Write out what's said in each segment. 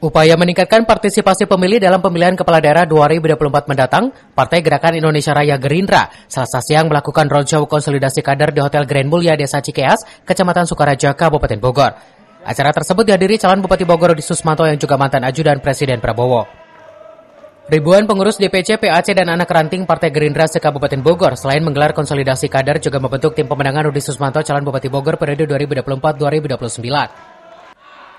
Upaya meningkatkan partisipasi pemilih dalam pemilihan kepala daerah 2024 mendatang, Partai Gerakan Indonesia Raya Gerindra Selasa siang melakukan roadshow konsolidasi kader di Hotel Grand Mulia Desa Cikeas, Kecamatan Sukaraja, Kabupaten Bogor. Acara tersebut dihadiri calon Bupati Bogor Rudi Susmanto yang juga mantan ajudan Presiden Prabowo. Ribuan pengurus DPC, PAC, dan anak ranting Partai Gerindra se-Kabupaten Bogor selain menggelar konsolidasi kader juga membentuk tim pemenangan Rudi Susmanto calon Bupati Bogor periode 2024-2029.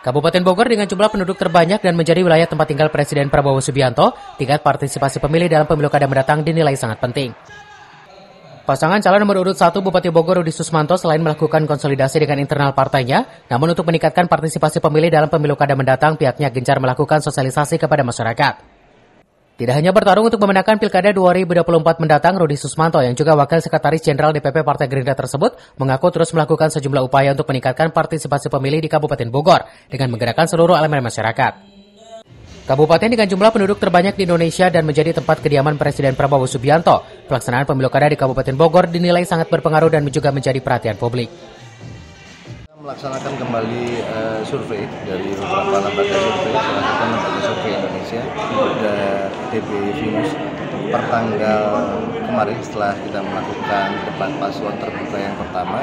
Kabupaten Bogor dengan jumlah penduduk terbanyak dan menjadi wilayah tempat tinggal Presiden Prabowo Subianto, tingkat partisipasi pemilih dalam pemilu kada mendatang dinilai sangat penting. Pasangan calon nomor urut 1 Bupati Bogor Rudi Susmanto selain melakukan konsolidasi dengan internal partainya, namun untuk meningkatkan partisipasi pemilih dalam pemilu kada mendatang, pihaknya gencar melakukan sosialisasi kepada masyarakat. Tidak hanya bertarung untuk memenangkan Pilkada 2024 mendatang, Rudi Susmanto yang juga Wakil Sekretaris Jenderal DPP Partai Gerindra tersebut mengaku terus melakukan sejumlah upaya untuk meningkatkan partisipasi pemilih di Kabupaten Bogor dengan menggerakkan seluruh elemen masyarakat. Kabupaten dengan jumlah penduduk terbanyak di Indonesia dan menjadi tempat kediaman Presiden Prabowo Subianto, pelaksanaan pemilu kada di Kabupaten Bogor dinilai sangat berpengaruh dan juga menjadi perhatian publik. Melaksanakan kembali survei dari beberapa lembaga survei, salah satu lembaga survei Indonesia, dan DB Venus, pertanggal kemarin setelah kita melakukan debat paslon terbuka yang pertama,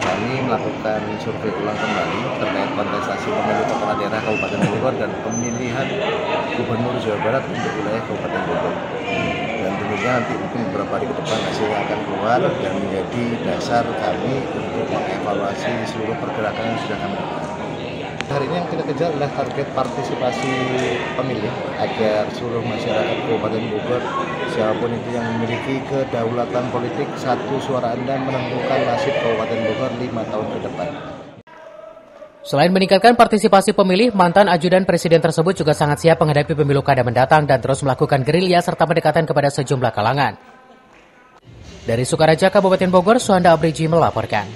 kami melakukan survei ulang kembali terkait kontestasi pemilu kepala daerah Kabupaten Bogor dan pemilihan Gubernur Jawa Barat untuk wilayah Kabupaten Bogor. Dan tentunya nanti mungkin beberapa hari ke depan hasilnya akan keluar dan menjadi dasar kami untuk mengevaluasi seluruh pergerakan yang sudah kami lakukan. Hari ini yang kita kejar adalah target partisipasi pemilih agar seluruh masyarakat Kabupaten Bogor, siapapun itu yang memiliki kedaulatan politik, satu suara Anda menentukan nasib Kabupaten Bogor 5 tahun ke depan. Selain meningkatkan partisipasi pemilih, mantan ajudan Presiden tersebut juga sangat siap menghadapi pemilu kada mendatang dan terus melakukan gerilya serta pendekatan kepada sejumlah kalangan. Dari Sukaraja, Kabupaten Bogor, Suhanda Abriji melaporkan.